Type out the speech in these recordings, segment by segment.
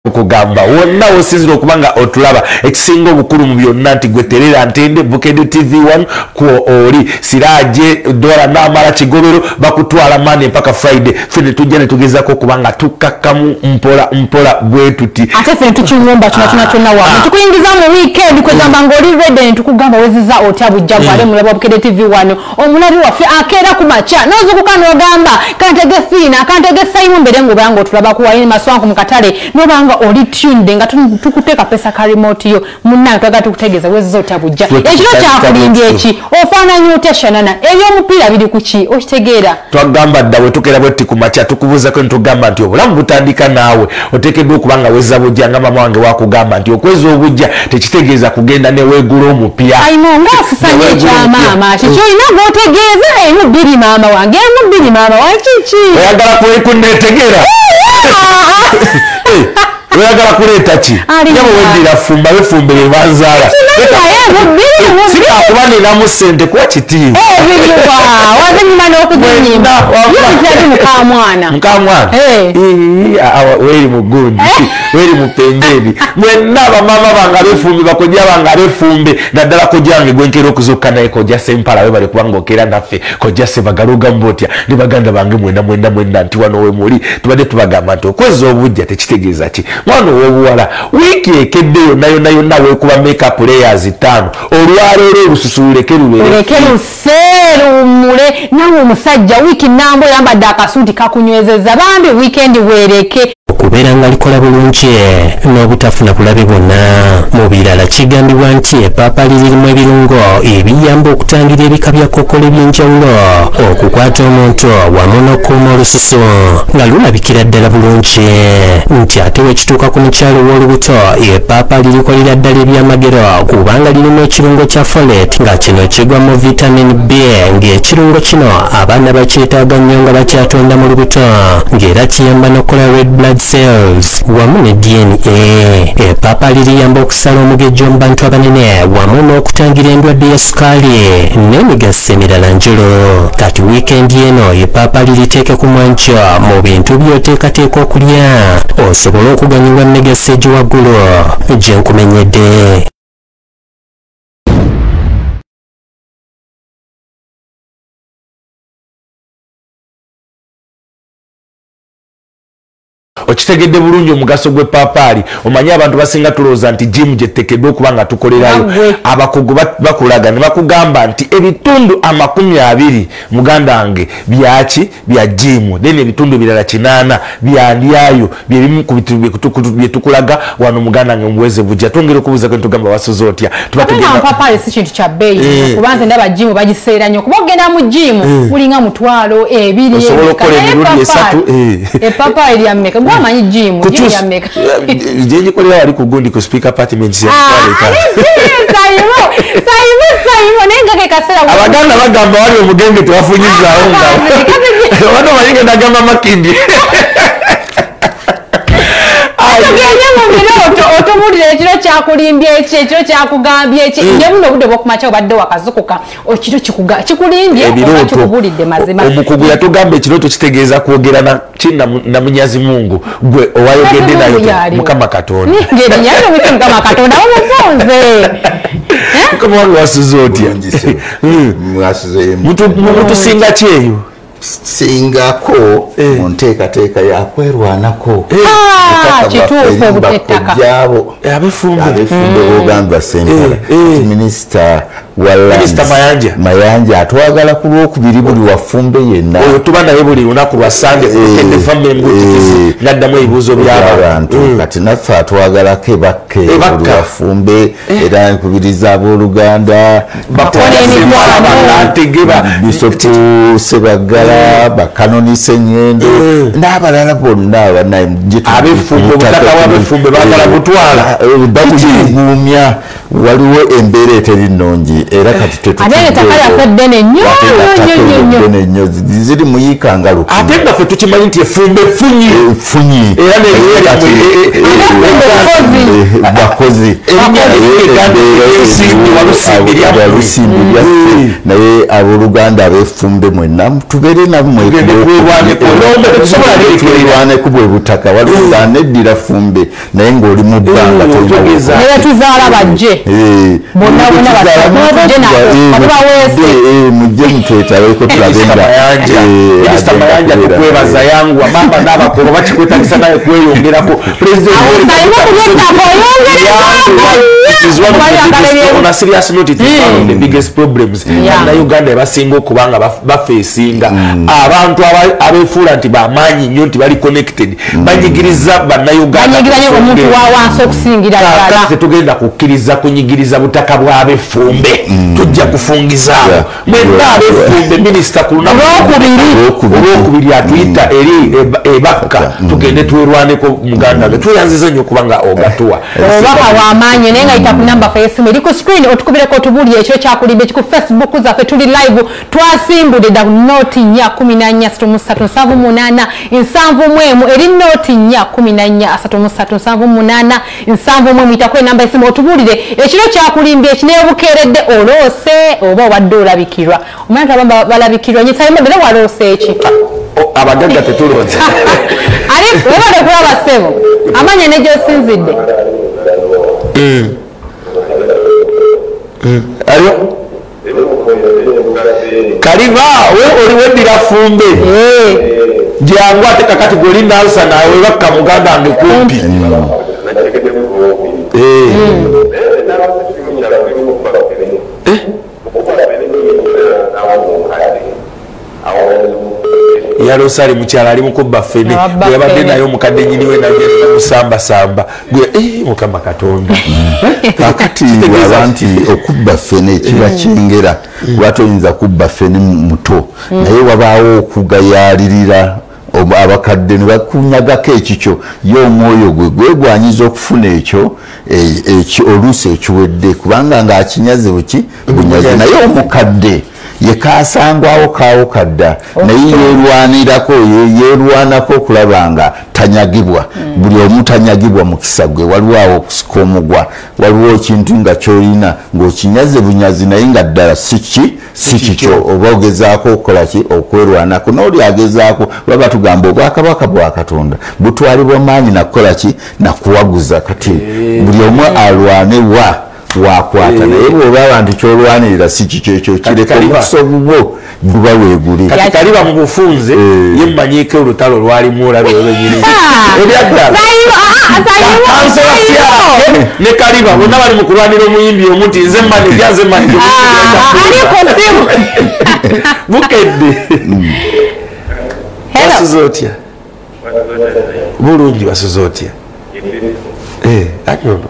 okugamba wonna osinzira okubanga otulaba ekisinga obukulu mu byonna nti gwe terera ntende Bukedde TV1 kwo oli siraje dola n'amala kigobero bakutwala mane mpaka Friday fene tujja ne tugezako kubanga tukakkamu mpola bwe tuti ate fene tukinyomba tunatuna wa tukuyingiza mu weekend kwegamba ngoli ready ne tukugamba weziza otya bujja bwale mulaba Bukedde TV1 omulabi waffe akeera ku macha nozukuka n'ogamba kantege fina kantege Simo mbere ngo bango tulaba kuwa yini maswanku mu katale nobanga oli tunde nga tukuteka pesa ka remote yo munna twaga tukutegeza wezi zote abujja ekiro kyakulimbye eki ofaananyi oteshanana eyo omupira biri kuki okitegeera twagamba ddawe tukera bwetti ku macha tukubuza ko ntugamba nti obulamu butandika naawe otekedde okubanga weza bujja nga mama wange wakugamba nti okweza obujja tekitegeeza kugenda ne weegula omupira ayino ngaafusanye ekyamaama kikyo ina gotegeeza emu bbiri maama wange emu bbiri maama wakiki oyagala kuneetegeera oyagala kuleeta ki nyabo weddira fumba befumbire banzaala sikakuba ninamu ssente kuwa kitiibwa mukamwana weri mugundi weri mupemberi mwenna bamama banga befumbe bakojja banga befumbe naddala kojjange gwenkera okuzukka naye kojja sempala we bali kubanga okera naffe kojja se bagalugamu botya ne baganda bange mwenda nti wano we muli tubadde tubagamba nti okweza obujja tekitegeeza ki mwana owobuwala wiiki ekedde yonna weekuba makeup layers 5 olwaleero olususu luleke luseerumule nawe omusajja wiiki nambo yambadde akasuuti kakunywezeza bambi weekend weereke okubeera nga likola bulungi n'obutafuna bulabe bwonna mu birala kigambibwa nti epaapali lirimu ebirungo ebiyamba okutangira ebika bya kkookolo eby'enjawulo okukwata omuntu wamu n'okuuma olususu nga lulabikira ddala bulungi nti ate wekituuka ku mukyalo w'olubuto epaapali likolera ddala ebyamagero kubanga lirimu ekirungo kya folate nga kino kigwa mu vitamin B ng'ekirungo kino abaana bakyetaaga nnyo nga bakyatonda mu lubuto ng'era kiyamba n'okukola red blood cells wamu ne DNA epaapali liyamba okusala omugejjo mu bantu abanene wamu n'okutangira endwadde ya sukaali n'emigaso emirala njolo kati wiikendi eno epaapali liteeke ku mwanjo mu bintu by'oteekateeka okulya osobole okuganyulwa emigaso egiwaggulu gye nkumenyedde. okitegedde bulungi omugaso gw'epapaali omanyi abantu basinga tulowooza nti jimu gye tuteekeddwa okuba nga tukolerayo abakugu bakulaga ne bakugamba nti ebitundu 20 muganda wange byaki bya jimu then ebitundu ebirala 8 byandyayo byebimu ku bitundu bye tukulaga wano muganda wange muweze bujja twongera okubuuza kwe ntugamba wasoze otya papaali si kintu kya bbeeyi kubanza ndaba jimu bagiseera nnyo kuba ogenda mu jimu bulinga 2,200 osobola okukola emirundi 3 epapaali lya mmeka amanyi jimu ya meka jeje kolera wali kugundi ku speaker apartment ya Simo nenga ke kasera abaganda bagamba wali omugenge tewafunyiza onga wano mayinga ndagamba makindi otomulira ekiro kyakulimbye ekiro kyakugambye eki ngebuno obudde bwokumakya obadde wakazukuka ekiro kikulimbye kikubulidde mazima omukugu yatugamba ekirooto kitegeeza kwogera na munyazi mungu gwe owayogedde naye mukama katonda mukama katonda omufunze mukama wange wasuze otya mutusinga kyeyo singako mu nteekateeka yakwerwanako kituufu obutettaka abefumbe bogamba sempala minisita mayanja atwagala ku lwokubiri buli wafumbe yenna tuba naye buli lunaku lwa sande naddamu ebibuuzo by'abantu kati naffe atwagalako ebakke buli wafumbe era nkubiriza abooluganda bisopu Sebaggala bakanonisa ennyendo n'abalala bonna abefumbe obutaka bw'abefumbe baagala butwala bakugumya waliwo embeera eteri nnungi era kati tetuddene nnyo ziri muyiika ngaluku ate nga ffe tukimanyi nti efumbe effunyi era bakozi naye abooluganda abefumbe mwenna tubeere namwetulwaneku bwe butaka waliwo neddira fumbe naye ng'oli mu bbanga mujje mutwetaleko tukwebaza yangu amamba n'abakolo bakikwetagisa naye kweyongerako president on a serious note, it is one of the biggest problems na Uganda ebasinga okubanga bafeesinga abantu abefuula nti bamaanyi nnyo nti bali connected banyigiriza bannayuganda omuntu wawansi okusingira ddala tetugenda kukkiriza kunyigiriza butaka bw'abefumbe tujja kufungizaawo mwenna abefumbe minisita ku lunaku olwokubiri atuyita eri ebakka tugende twerwaneko muganda ge tweyanziza nnyo okubanga ogatuwa obubaka bw'amaanyi naye nga yita ku namba fesimu eri ku screen otukubireko otubuli ekyo kyakulimba eki ku Facebook zaffe tuli live twasimbudde da noti nya 14 378 eri noti nya 14 378 mwitako enamba esimu otubulire ekiro kyakulimba ekineebukeeredde oloose oba obadde olabikirwa omanyi abamba balabikirwa nyisalimo ddala waloose eki abagagga tetulonze ali webale kulaba ssebo amanya ne gy'osinzidde ayo kalima we oliweddira fumbe jangu ate kakati goli nalsa nawe bakka muganda wange kumpi yalosa ali mukyala ali mukubba ffene yabadde naye omukadde nyiniwe nagenda musambasamba mukama katonda kakati waba nti okubba ffene kiba kyengera lwati oyinza kubba ffene muto naye wabaawo okugayaalirira abakadde ne bakunyagako ekikyo ye omwoyo gwe gwegwanyiza okufuna ekyo oluusi ekiwedde kubanga ng'akinyaze buki bunyaze naye omukadde yekasangwawo kawo kadda naye yerwanako okulaba nga tanyagibwa buli omu tanyagibwa mu kisa gwe waliwo awo okusika omugwa waliwo ekintu nga kyolina ng'okinyaze bunyazi naye nga ddala si kikyo oba ogezaako okukolaki okwerwanako n'oli agezaako baba tugamba obwakabaka bwa Katonda butwalibwa maanyi nakukolaki nakuwaguza kati buli omu alwane wakwata naye bw'oba abantu kyolwanirira si kikyo ekyo kireka obusobubwo guba weeguli kati kaliba mu bufunze ye mmanyiiko olutalo lwalimu olabe olwenyini ebyaddala ne kaliba bonna bali mu kulwanira omuyimbi omu nti nze mmani gyanze mmani bukedde basuze otya bulungi basuze otya anyono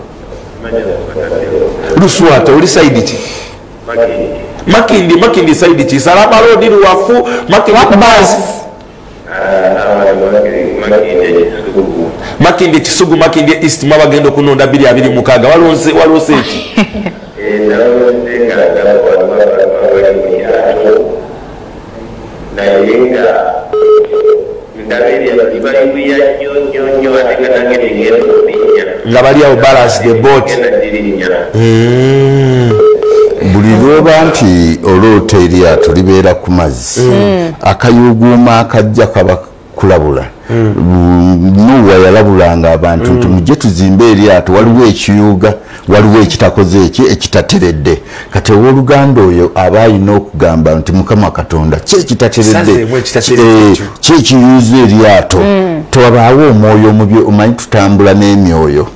Luswata uli saidi ki makindi saidi ki salama road ruwafu makindi bus makindi kisugu makindi east mabagendo kunonda 226 walose eki nga bali awo balance the boat buli lwoba nti oloota eryato libeera ku mazzi akayuguuma akajja kaba kulabula Nuwa yalabulanga abantu nti mujje tuzimbe eryato waliwo ekiyuga waliwo ekitakoze ekitateredde kati oluganda oyo aba alina okugamba nti Mukama Katonda kyekitateredde kyekiyuza eryato twabaawo omwoyo omubi omanyi tutambula n'emyoyo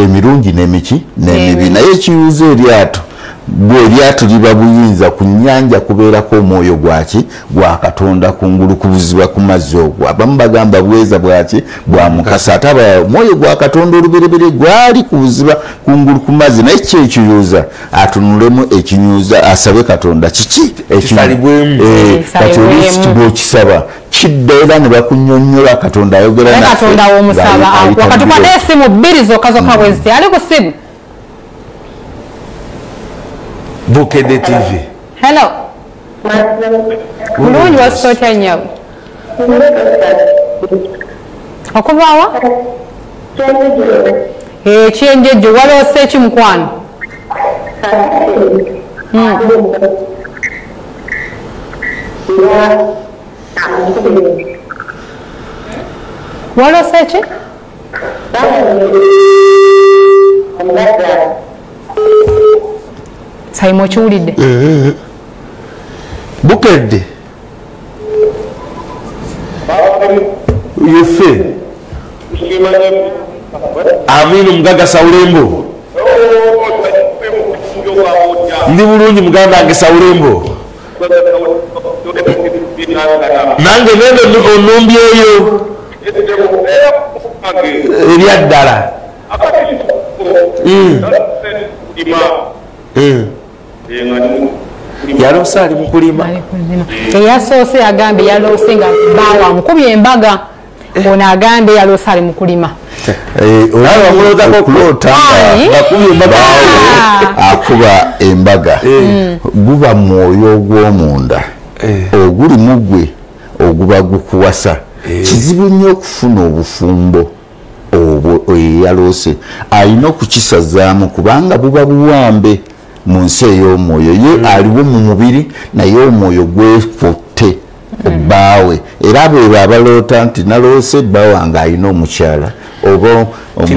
emirungi n'emiki n'emibi naye ekiyuza eryato bw'eryato liba buyinza ku nnyanja kubeerako omwoyo gwaki gwa Katonda kungulu kubuzibwa ku mazzi ogwo abamu bagamba bweza bwaki bwa mukasa ate omwoyo gwa Katonda oluberebere gwali kubuzibwa kungulu ku mazzi naye kyekiyuza atunulemu ekinyuza asabe Katonda kiki kati olisiti bw'okisaba kidda era ne bakunnyonnyola Katonda ayogera Katonda w'omusaba wakatukwata esimu bbiri zokka bweziti ali ku simu. Bukedde TV. Hello. Bulungi wasooka nnyo. Okuvaawa? ekyenjejo waloose ki mukwano waloose ki Simo kiwulidde Bukedde yefe Aminu Mugaga Sawulembo ndi bulungi muganda wange Sawulembo nange nendo onumbyeyo ebyaddala yaloose ali mu kulima eyasoose yagambye yaloose nga baawa amukubye embaga ono agambye yaloose ali mu kulima akuba embaga guba mwoyo ogw'omunda oguli mugwe oguba gukuwasa kizibu nnyo okufuna obufumbo obwo eyaloose alina okukisazaamu kubanga buba buwambe mu nsi ey'omwoyo ye aliwo mu mubiri naye omwoyo gwekutte bbaawe era bweba abaloota nti naloose bba wange alina omukyala oba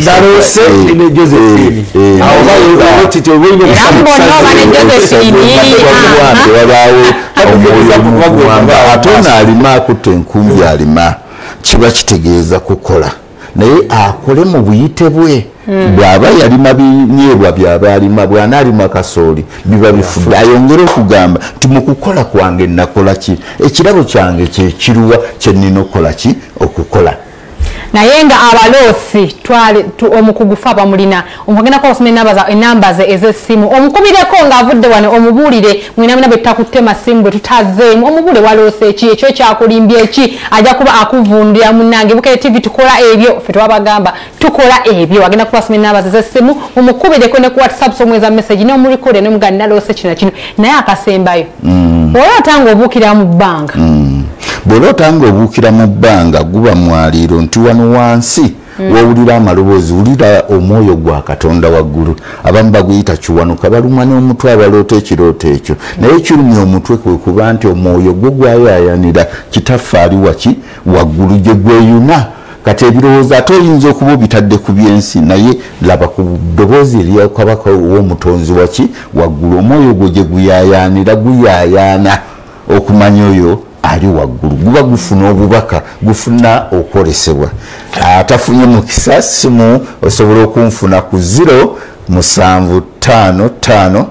naloose ne Josephine ate ono alima akutte enkumbi alima kiba kitegeeza kukola naye akole mu buyite bwe bw'aba yalima binyeebwa by'aba alima bw'anaalima kasooli biba bifudde ayongere okugamba nti mu kukola kwange nakola ki ekirabo kyange kyekiruwa kye nnina okukola ki okukola naye nga abaloosi omukugufa bamulina omugendako osoma enamba ze ez'essimu omukubireko ng'avudde wano omubuulire mwinamina bwe tutakutte masimu bwe tutazeemu omubuule waloose ki ekyo kyakulimbye eki ajja kuba akuvundira munnange Bukedde TV tukola ebyo ffe twabagamba tukola ebyo agenda kuba asoma enamba ze ez'essimu mumukubireko ne ku WhatsApp somweza message n'omurikode ne mugandi naloose kino kino naye akasembayo olwata ng'obuukira mu bbanga bw'olota ng'obuukira mu bbanga guba mwaliiro nti wano wansi wawulira amaloboozi wulira omwoyo gwa Katonda waggulu abamu baguyita kiwanuka balumwa n'omutwe abaloota ekirooto ekyo naye ekirumya omutwe kwe kuba nti omwoyo gwo gwayaayanira kitaffe ali waki waggulu gye gweyuna kati ebirowoozo ate oyinza okuba obitadde ku byensi naye laba ku ddoboozi erya kabaka w'omutonzi waki waggulu omwoyo gwo gye guyaayaanira guyaayaana okumanya oyo ali waggulu guba gufuna obubaka gufuna okwolesebwa atafunye mukisa simu osobola okunfuna ku 07555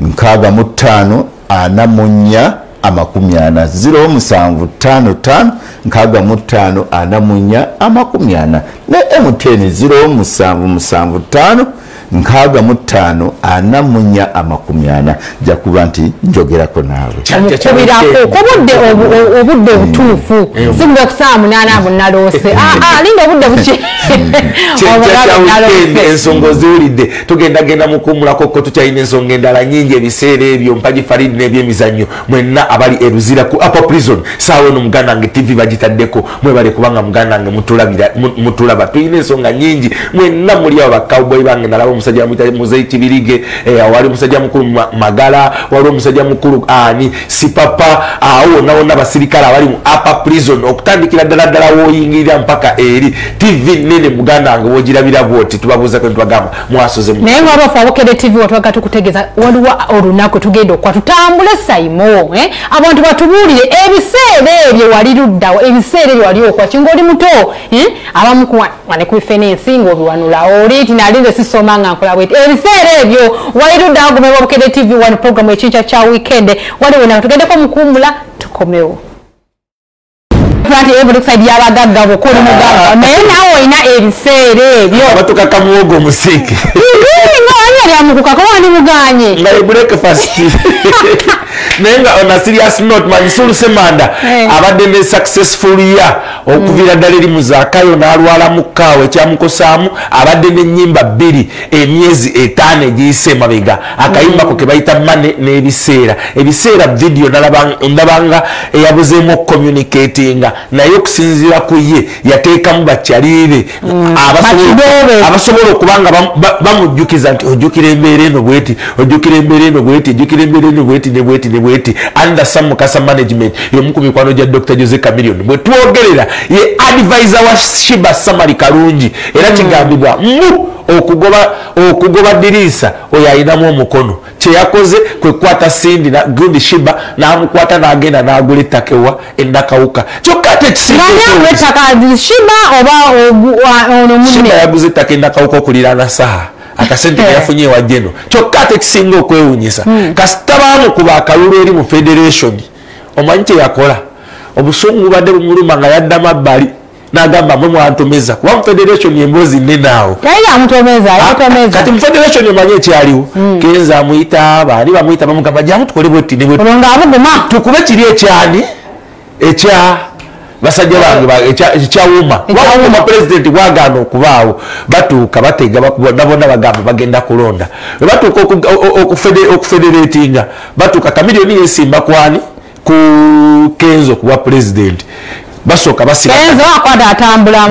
65 44 amakumyana 07555 65 44 amakumyana ne MTN 07555 65 44 amakumyana jakuba nti njogerako naawe omukubirako obudde butuufu simba kusaawa 8 abo naloose linga obudde buki ensonga ziwulidde tugendagenda mukuumulako ko tukyalina ensonga endala nyingi ebiseera ebyo mpagi Farid n'ebyemizannyo mwenna abali eruzira ku Upper Prison saawa eno muganda wange TV bagitaddeko mwebale kubanga muganda wange mutulaba tulina ensonga nyingi mwenna muli abo bakawboyi bange nalaba omusajja muzeyi Kibirige wali omusajja mukulu Magala wali omusajja mukulu ani Sipapa wonna basirikale abali mu Upper Prison okutandikira ddala woyingirira mpaka eri TV nene muganda wange wogirabira bwoti tubabuuza kwe tubagamba mwasoze naye ng'abafu Bukedde TV watwaga tukutegeeza waliwo olunaku tugenda okwa tutambule Simo abantu batubuulire ebiseera ebyo wali luddawo ebiseera ebyo wali okwa ng'oli muto abamu wane ku fenensi ng'obiwanula oli ti nalinze sisoma nga nkola bweti ebiseera ebyo wali luddawo gomebwa Bukedde TV one program ekinca kya weekend waliwo nawe tugendeko mukuumula tukomewo Franti evo lukuside y'abagagga bukuli mugagga naye nawe olina ebiseera ebyo batukaka muwogo omusiike nga wanyali amukukako wandi muganye nga breakfast naye nga on a serious note Mansour Semanda abadde ne successful year okuvira ddala eri mu zaakayo n'alwala mu kkaawa ekyamukosaamu abadde n'ennyimba 2 emyezi 5 egiyise emabega akayimba ko ke bayita mane n'ebiseera ebiseera video ndabanga eyabuzeemu okucommunicatinga naye okusinziira ku ye yateekamu bakyaliire abasobola okubanga bamujjukiza nti ojjukira embeera eno bweti ojjukira embeera eno bweti ojjukira embeera eno bweti ne bweti ne bweti under some Mukasa management y'omu ku mikwano gya Dr. Jose Chameleon bwe twogerera ye advisor wa Shiba Samari Kalungi era kigambibwa okugoba dirisa oyo ayinamu omukono kyeyakoze kwe kwata Sindi na gundi Shiba n'amukwata n'agenda n'agula ettaka ewa Endakawuka kyokka tekisinga Shiba yaguze ettaka Endakawuka okuliraana saha akasente yafunye wa jeno kyokka tekisinga okwewunyisa kasitabaamu kuba akalulu eri mu federation omanyi kye yakola obusungu badde bumuluma nga yaddamu abbali n'agamba mwe mwantomeza kuba mu federation emboozi nnene awo kati mu federation omanyi ekyaliwo kenza amuyita baani bamuyita bamugamba jamu tukole bwetti ne bwetti tukube kiri ekyani ekya basajja bange ekyawuma wawuma president bwagaana okubaawo batuuka batega bonna bagamba bagenda kulonda bwe batuuka okufederatinga batuuka Chameleon yesimba kwani ku Kenzo kuba president basooka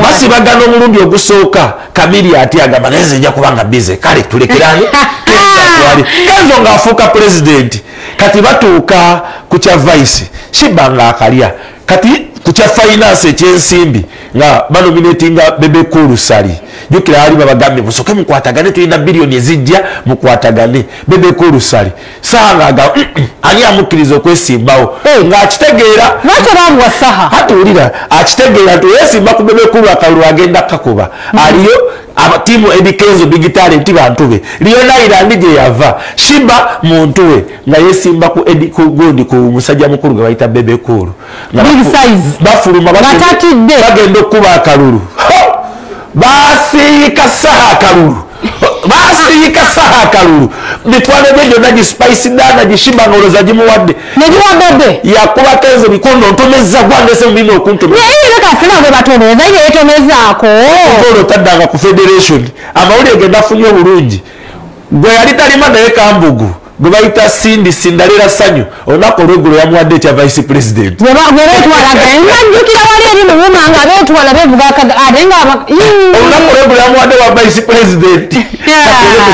basibagana omulundi ogusooka Chameleon ati agamba naye nze nja kubanga bize kale tulekerani Kenzo ng'afuuka president kati batuuka ku kya vice Shiba ng'akalya kati ku kya finance ekyensimbi nga banominatinga Bebe Cool Sali jukira ali babagambe musoke mukwatagane tulina billioni ezijja mukwatagane Bebe Cool Sali sanga ani amukkiriza okwesimbawo ng'akitegeera hatuwulira akitegeera nti yesimba ku Bebe Cool akalulu agenda kakuba aliyo timu Edikenzo big talent bantu be Liona Irandi gye yava Shiba muntu we nga yesimba ku gundi ku musajja mukulu gwe bayita Bebe Cool big size bafuluma bagenda okuba akalulu basiika saha akalulu mitwalo gye gyonna gispice dana gishiba ngoloza gimuwadde yakuba Kenzo bikondo ntomeza gwandese mubino okuntomeza ngolo taddanga ku federation amawulire genda afunye obulungi gwe yali talima naye Kambugu gwe bayita Sindi Sindalera Sanyu olunaku olweggulo yamuwadde ekya vice president olunaku olweggulo yamuwadde wa vice president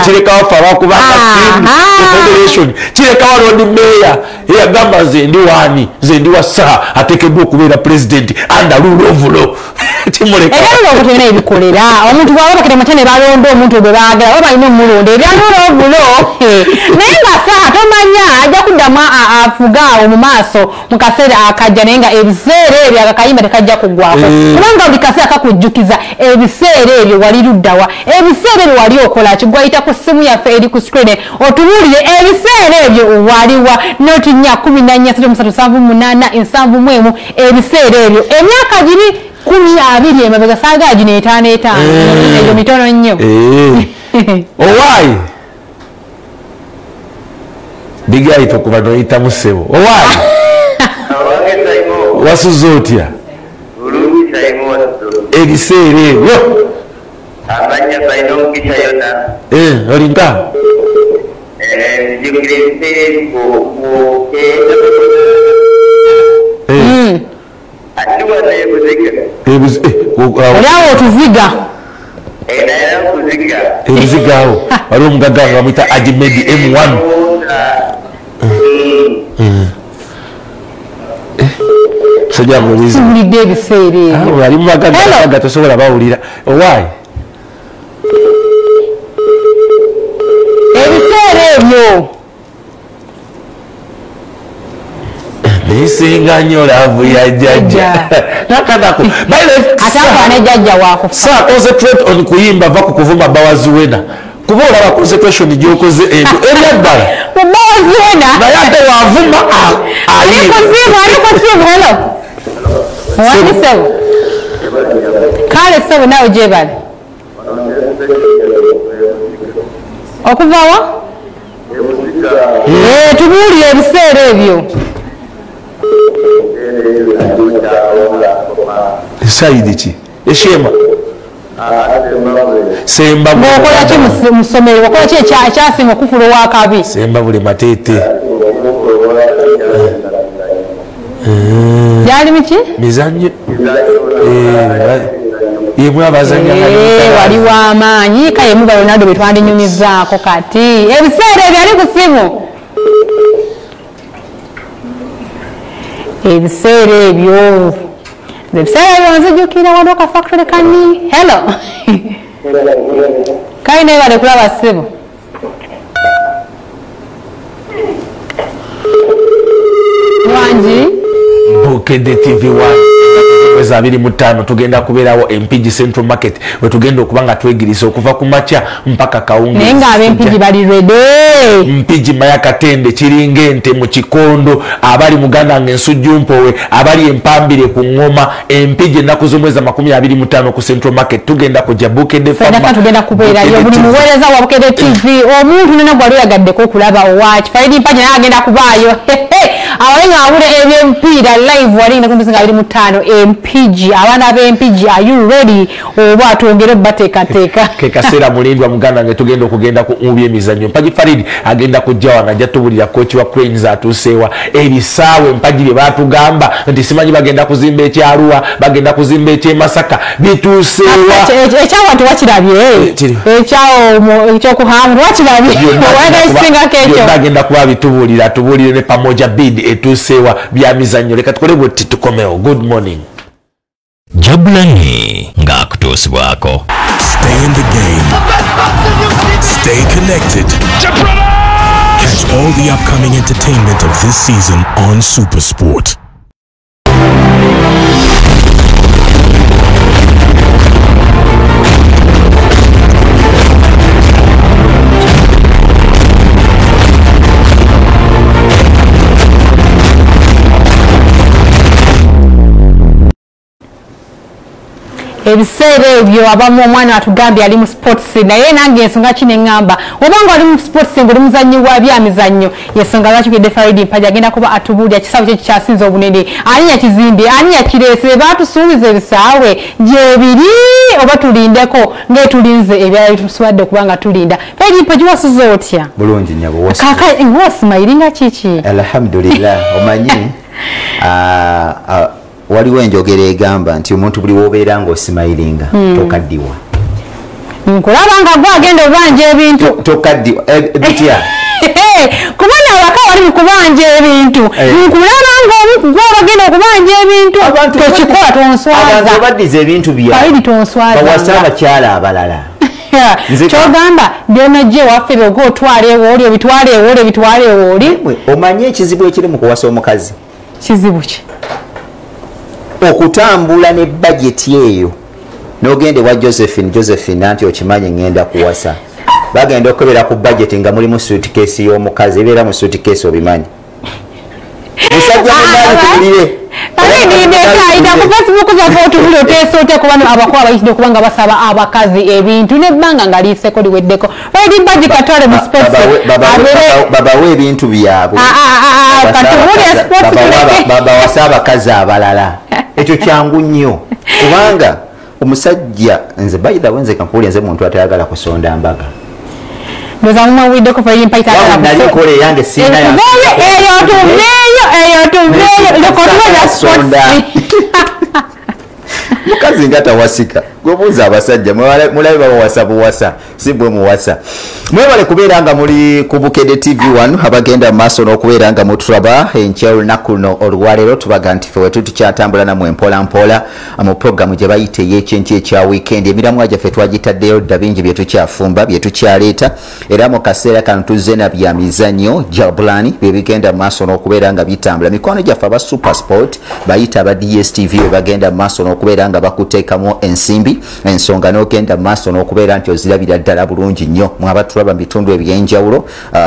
kirekawo fe abakubanga Sindi federation kirekawo lodi meya eyagamba nze ndi wani nze ndi wa saha ateekeddwa okubeera president under rule of law era ebikolera omuntu bwaba bakira matene balonda omuntu bwe baagala oba balina omulonda ebyanula obulo naye nga saha tomanya ajja kuddamu afugaawo mu maaso mu kaseera akajja naye nga ebiseera ebyo akakayimba tekajja kuggwako kubanga buli kaseera kakujjukiza ebiseera ebyo wali luddawa ebiseera ebyo wali okola kigwayita ku ssimu yaffe eri ku screen otubuulire ebiseera ebyo waliwa noti 4 ebiseera ebyo emyaka giri 12 emabega saagaaji n'etaano ebyo mitono nnyo owaayi bigayi tokuba noyitamu ssebo owaayi wasuza otya ebiseera ebyo oli nka olyawo otuziga ebiziga awo waliwo omugagga nga bamwita Ajimedi M1 sojja mulizi tulidde ebiseera ebyo ali mumagagga tosobola bawulira owaayi ebiseera ebyo nisinga nnyo laavu ya jjajja nakanako atangwane jjajja wakufa concentrate on kuyimba va ku kuvuma bawaziwena kuba olaba concentration gyokoze ebyo ebyaddala bawaziwena naye ate wavuma wandisebo kale sebo nawe gyebali okuvawa tubuulire ebiseera ebyo sayidi ki eshema semba ng'okola ki mu ssomero okola ki ekyasinga okufula owakabi semba buli mateete byali biki mizannyo yemwe abazanya wali w'amaanyi kayemu balonado bwe twandinyumizaako kati ebiseera ebyo ali ku simu ebiseera ebyo nzijukira waliwo ka factory kani hello kali naye bale kulaba simu wangi Bukedde TV1 mwezi 25 tugenda kubeerawo Mpigi Central Market we tugenda okuba nga twegirisa okuva ku makya mpaka kawungeezi naye nga ab'Empigi bali ready Mpigi Mayakatende kiringa ente mu kikondo abali muganda ng'ensujju mpowe abali empambire ku ngoma Empigi ennaku z'omwezi 25 ku Central Market tugenda kujja Bukedde Fama tugenda kubeerayo buli muweereza wa Bukedde TV omuntu nena gwali oyagaddeko okulaba owaki Faidi Mpagi naye agenda kubaayo abalinga abule eby'empiira live walinga kumbizi nga 25 Mpigi abaana b'Empigi are you ready oba atwongere bateekateeka ke kaseera mulindwa muganda nge tugenda okugenda ku mubi emizannyo Mpagi Farid agenda kujja wano ajja tubulira kochi wa Cranes atuuseewa ebisaawe Mpagi bye baatugamba nti simanyi bagenda kuzimba ekyaluwa bagenda kuzimba ekyemasaka bituuseewa ekyawa tewakirabye ekyokuhamu tewakirabye byonna agenda kuba bitubuulira tubuulire ne pamoja bid etuuseewa bya mizannyo leka tukole bwe tukomewo good morning Jabulani ng'akutuusibwako. Stay in the game. Stay connected. Catch all the upcoming entertainment of this season on SuperSport. ebiseera ebyo abamu omwana atugambye ali mu sports naye nange ensonga kine ngamba obanga ali mu sports ngoli muzannyi wa byamizannyo yensonga lwaki Bukedde Farid Mpagi agenda kuba atubuulira kisaawe kye kyasinze obunene ani yakizimbi ani yakireese baatusuubiza ebisaawe gyebiri oba tulindeko ng'etulinze ebyali tusuwadde okubanga tulinda Farid Mpagi wasuze otya bulungi nyabo wasi kaka ng'osimayiringa kiki alhamdulillah omanyi waliwo enjogera egamba nti omuntu buli wobeera ng'osimayiringa tokaddiwa nkulaba nga gwe agenda obanja ebintu tokaddiwa bitya kubona abaka wali mu kubanja ebintu nkulaba nga gwe abagenda okubanja ebintu tokikola tonswaza abantu baddiza ebintu byabwe tonswaza bawasa abakyala abalala kyogamba byonajje waffe byoga otwala ewo oli obitwala ewo oli obitwala ewo oli omanyi ekizibu ekiri mu kuwasa omukazi kizibu ki okutambula ne budget eyo n'ogende wa Josephine anti okimanyi ngenda kuwasa bagenda okubera ku budget nga mulimu suitcase y'omukazi ebeera mu suitcase obimanyi musajja mumanyi tubulire ida ku Facebook zaffe otubulire oteesoote kubano abakuba bayitidde okubanga basaba abakazi ebintu nebbanga nga liiseko liweddeko Farid Mpagi katwale mu sports babawe ebintu byabwe katubulire sports babawasa abakazi abalala ekyo kyangu nnyo kubanga omusajja nze bayida wenze kampuli nze muntu atayagala kusonda mbaga ndoza mumawuliddeko Farid Mpagi nalikola eyange sina eyo tuveeyo lekotwala sports mukazi nga tawasika gwebuuza abasajja mulabe babawasa buwasa si bwe muwasa mwebale kubeera nga muli ku Bukedde TV1 abagenda mu maaso n'okubeera nga mutulaba enkya olunaku luno olwaleero tubaga nti ffe wetu tukyatambula namwe mpola mu programu gye bayita ey'ekyenkya ekya weekend emiramwa gyaffe twagitaddeyo dda bingi bye tukyafumba bye tukyaleeta era mu kaseera kano tuzze na bya mizannyo Jabulani bye bigenda mu maaso n'okubeera nga bitambula mikono gyaffe aba SuperSport bayita aba DSTV bye bagenda mu maaso n'okubeera nga bakuteekamu ensimbi ensonga n'ogenda mu maaso n'okubeera nti ozirabira ddala bulungi nnyo mwaba tulaba mu bitundu ebyenjawulo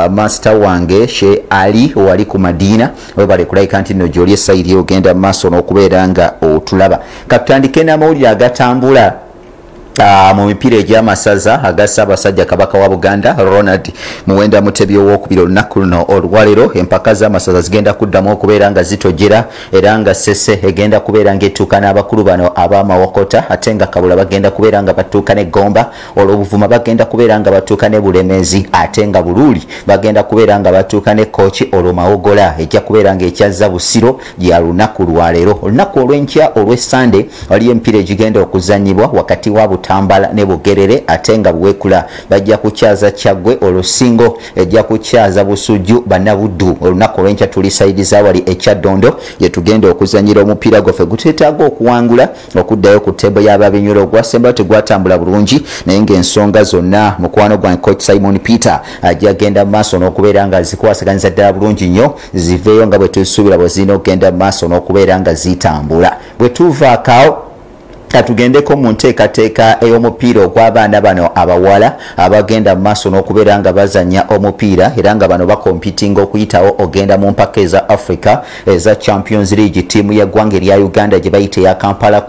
master wange she ali wali ku Madina webale kulayika nti nno gy'oli essayiri ogenda mu maaso n'okubeera nga otulaba katutandike n'amawulire agatambula mu mipiira egy'amasaza aga Ssaabasajja Kabaka wa Buganda Ronald Muwenda Mutebi owokubiri olunaku luno olwaleero empaka z'amasaza zigenda kuddamu okubeera nga zitojera era nga Ssese egenda kubeera ng'etuuka n'abakulu bano ab'Amawokota ate nga Kabula bagenda kubeera nga batuuka ne Gomba olw'Obuvuma bagenda kubeera nga batuuka ne Bulemezi ate nga Buluuli bagenda kubeera nga batuuka ne Kooki olwo Mawogola ejja kubeera ng'ekyazza Busiro gya lunaku lwaleero olunaku olw'enkya olw'Essande waliyo emipiira egigenda okuzannyibwa wakati wa Butambala ne Bugerere ate nga Buwekula bajja kukyaza Kyaggwe Olusingo ejja kukyaza Busujju Bannabuddu olunaku olw'enkya tuli saidi zawali ekyaddondo yetugenda okuzanyira omupiira gwaffe guteetaaga okuwangula okuddayo ku tebo y'ababinyulo gwasembayo tegwatambula bulungi naye ng'ensonga zonna mukwano gwa coach Simon Peter ajja agenda mu maaso n'okubeera nga zikwasaganyiza ddala bulungi nnyo ziveeyo nga bwe tusuubira bwe zirina okugenda mu maaso n'okubeera nga zitambula bwe tuvaakaawo katugendeko mu nteekateeka ey'omupiira ogw'abaana bano abawala abagenda mu maaso n'okubeera nga bazanya omupiira era nga bano bakompitinga okuyitawo ogenda mu mpaka eza Africa eza Champions League ttiimu y'eggwanga erya Uganda gye bayita eya Kampala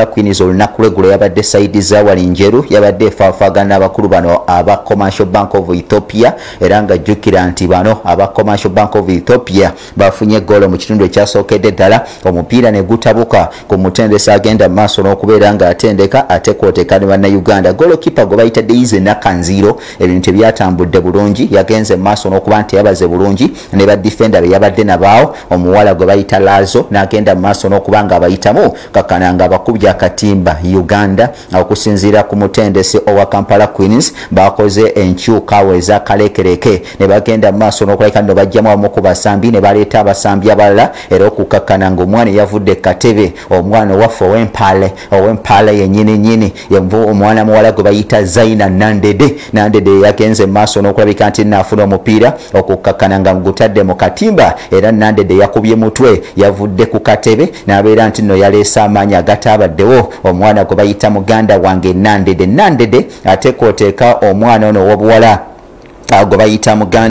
Queens olunaku lweggulo yabadde saidi zawali njeru yabadde efaafagana n'abakulu bano aba Commercial Bank of Ethiopia era nga jjukira nti bano aba Commercial Bank of Ethiopia bafunye ggoolo mu kitundu ekyasookedde ddala omupiira ne gutabuka ku mutendesi agenda maaso n'okubeera nga atendeka ate kwoteka ne bannayuganda golokipa gwe bayita Deize Nakanziro ebintu tebyatambudde bulungi yagenze maaso n'okuba nti yabaze bulungi ne badifenda be yabadde nabaawo omuwala gwe bayita Lazo n'agenda maaso n'okuba nga abayitamu kakana nga abakubya akatimba Uganda okusinziira ku mutendesi owa Kampala Queens bakoze enkyuka eza kalekereke ne bagenda maaso n'okulabika nno bajjamu abamu ku basambi ne baleeta abasambi abalala era okukakana ng'omwana yavudde katebe omwana waffe ow'empale yennyini omwana muwala gwe bayita Zaina Nandede yagenze maaso n'okulabika nti naafuna omupiira okukkakkana nga gutadde mu katimba era Nandede yakubye mutwe yavudde ku katebe n'abeera nti nno yaleese amaanyi agataabaddewo omwana gwe bayita muganda wange Nandede ate kwoteeka omwana ono ow'obuwala gwe bayita muganda